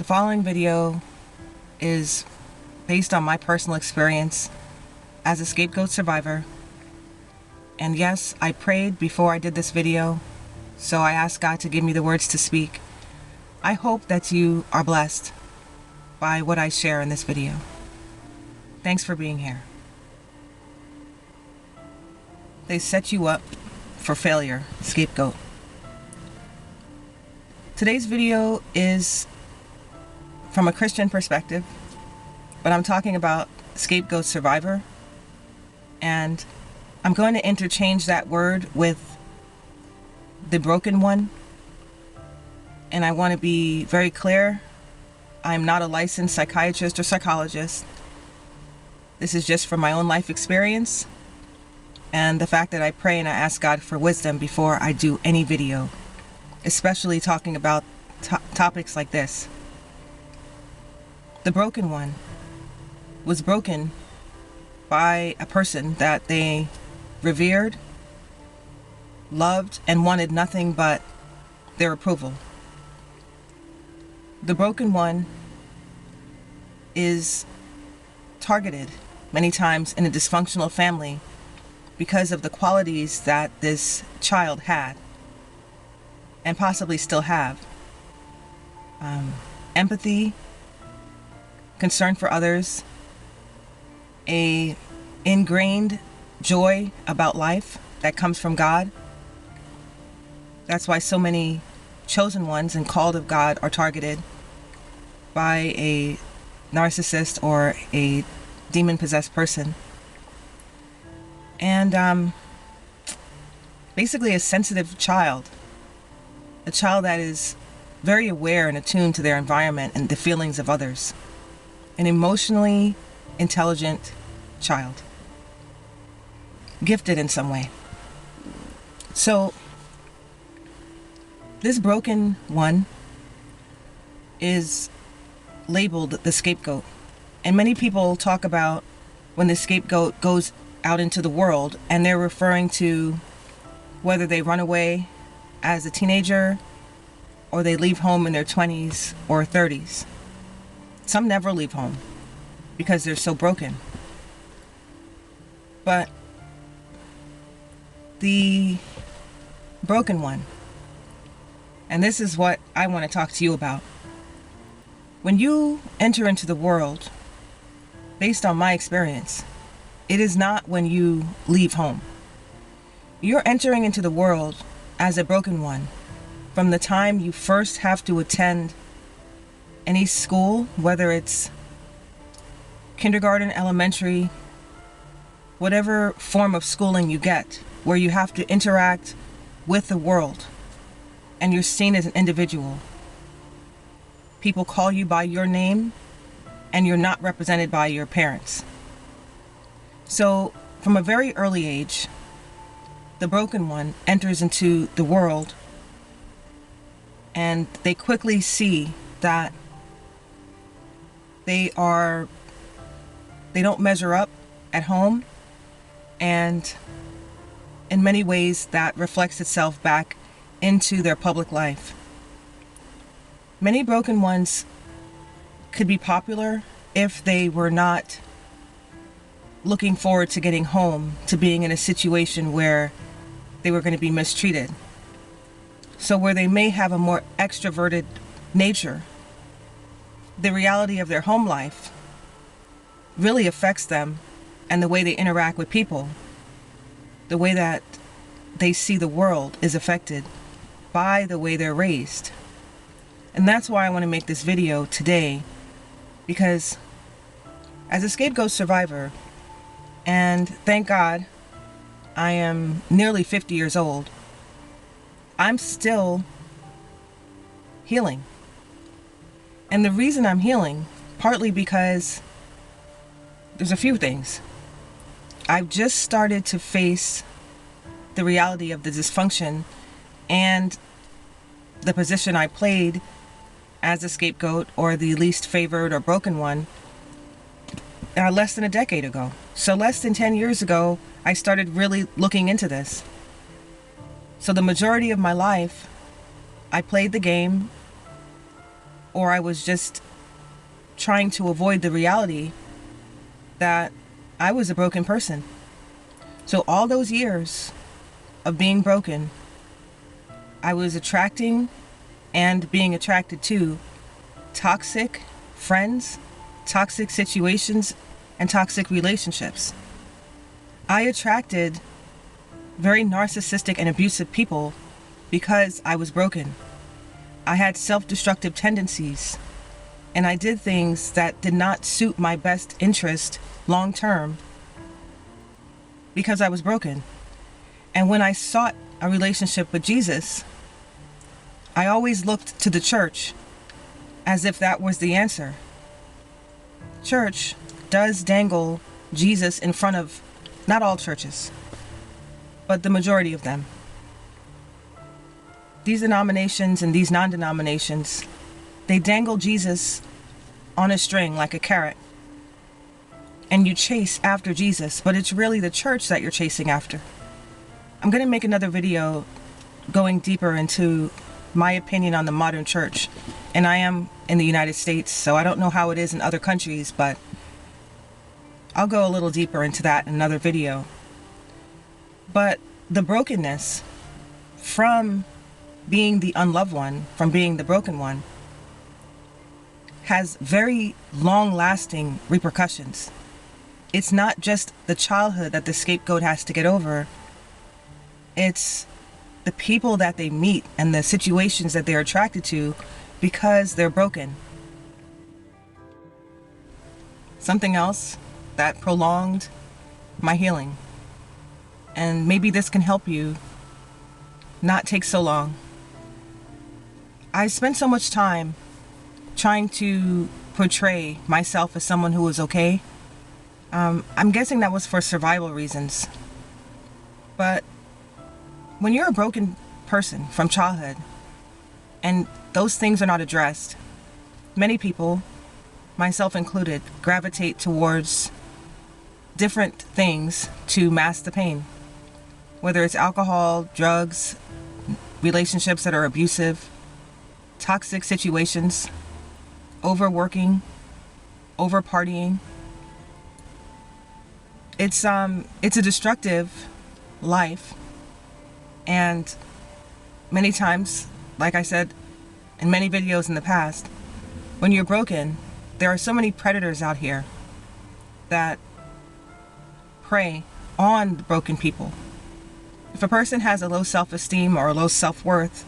The following video is based on my personal experience as a scapegoat survivor. And yes, I prayed before I did this video, so I asked God to give me the words to speak. I hope that you are blessed by what I share in this video. Thanks for being here. They set you up for failure, scapegoat. Today's video is from a Christian perspective, but I'm talking about scapegoat survivor, and I'm going to interchange that word with the broken one. And I want to be very clear, I'm not a licensed psychiatrist or psychologist. This is just from my own life experience and the fact that I pray and I ask God for wisdom before I do any video, especially talking about topics like this. The broken one was broken by a person that they revered, loved, and wanted nothing but their approval. The broken one is targeted many times in a dysfunctional family because of the qualities that this child had and possibly still have. Empathy, concern for others, a ingrained joy about life that comes from God. That's why so many chosen ones and called of God are targeted by a narcissist or a demon-possessed person. And basically a sensitive child, a child that is very aware and attuned to their environment and the feelings of others. An emotionally intelligent child, gifted in some way. So this broken one is labeled the scapegoat. And many people talk about when the scapegoat goes out into the world, and they're referring to whether they run away as a teenager or they leave home in their 20s or 30s. Some never leave home because they're so broken. But the broken one, and this is what I want to talk to you about. When you enter into the world, based on my experience, it is not when you leave home. You're entering into the world as a broken one from the time you first have to attend any school, whether it's kindergarten, elementary, whatever form of schooling you get, where you have to interact with the world and you're seen as an individual. People call you by your name and you're not represented by your parents. So from a very early age, the broken one enters into the world and they quickly see that they don't measure up at home, and in many ways that reflects itself back into their public life. Many broken ones could be popular if they were not looking forward to getting home, to being in a situation where they were going to be mistreated. So where they may have a more extroverted nature, the reality of their home life really affects them, and the way they interact with people, the way that they see the world is affected by the way they're raised. And that's why I want to make this video today, because as a scapegoat survivor, and thank God I am nearly 50 years old, I'm still healing. And the reason I'm healing, partly because there's a few things. I've just started to face the reality of the dysfunction and the position I played as a scapegoat or the least favored or broken one less than a decade ago. So less than 10 years ago, I started really looking into this. So the majority of my life, I played the game or I was just trying to avoid the reality that I was a broken person. So all those years of being broken, I was attracting and being attracted to toxic friends, toxic situations, and toxic relationships. I attracted very narcissistic and abusive people because I was broken. I had self-destructive tendencies, and I did things that did not suit my best interest long term because I was broken. And when I sought a relationship with Jesus, I always looked to the church as if that was the answer. Church does dangle Jesus in front of, not all churches, but the majority of them. These denominations and these non-denominations, they dangle Jesus on a string like a carrot. And you chase after Jesus, but it's really the church that you're chasing after. I'm going to make another video going deeper into my opinion on the modern church. And I am in the United States, so I don't know how it is in other countries, but I'll go a little deeper into that in another video. But the brokenness from being the unloved one, from being the broken one, has very long-lasting repercussions. It's not just the childhood that the scapegoat has to get over. It's the people that they meet and the situations that they're attracted to because they're broken. Something else that prolonged my healing. And maybe this can help you not take so long. I spent so much time trying to portray myself as someone who was okay. I'm guessing that was for survival reasons. But when you're a broken person from childhood and those things are not addressed, many people, myself included, gravitate towards different things to mask the pain. Whether it's alcohol, drugs, relationships that are abusive, toxic situations, overworking, over partying. It's a destructive life, and many times, like I said in many videos in the past, when you're broken, there are so many predators out here that prey on the broken people. If a person has a low self-esteem or a low self-worth,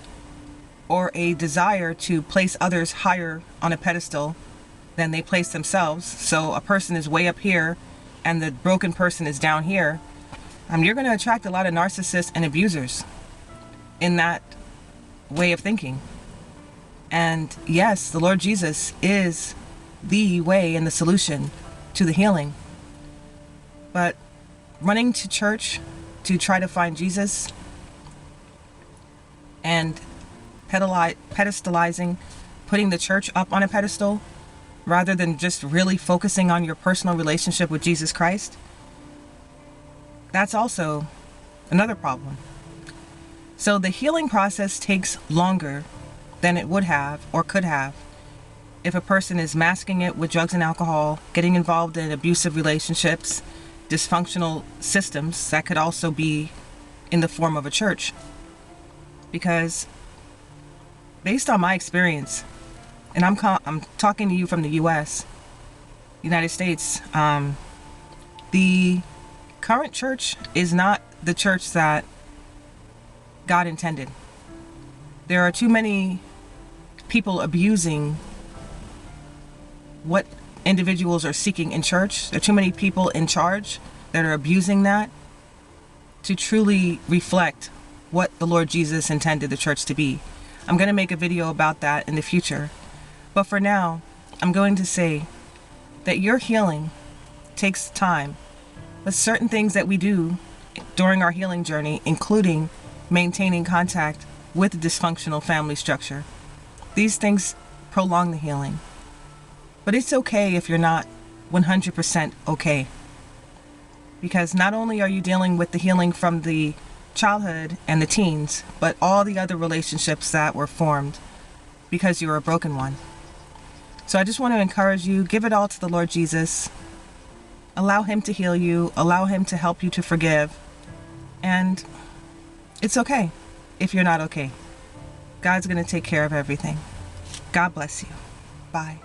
or a desire to place others higher on a pedestal than they place themselves, so a person is way up here and the broken person is down here, you're going to attract a lot of narcissists and abusers in that way of thinking. And yes, the Lord Jesus is the way and the solution to the healing. But running to church to try to find Jesus and pedestalizing, putting the church up on a pedestal, rather than just really focusing on your personal relationship with Jesus Christ, that's also another problem. So the healing process takes longer than it would have or could have if a person is masking it with drugs and alcohol, getting involved in abusive relationships, dysfunctional systems that could also be in the form of a church. Because based on my experience, and I'm talking to you from the U.S., United States, the current church is not the church that God intended. There are too many people abusing what individuals are seeking in church. There are too many people in charge that are abusing that to truly reflect what the Lord Jesus intended the church to be. I'm going to make a video about that in the future. But for now, I'm going to say that your healing takes time. But certain things that we do during our healing journey, including maintaining contact with the dysfunctional family structure, these things prolong the healing. But it's okay if you're not 100% okay. Because not only are you dealing with the healing from the childhood and the teens, but all the other relationships that were formed because you're a broken one. So I just want to encourage you, give it all to the Lord Jesus. Allow him to heal you. Allow him to help you to forgive. And it's okay if you're not okay. God's going to take care of everything. God bless you. Bye.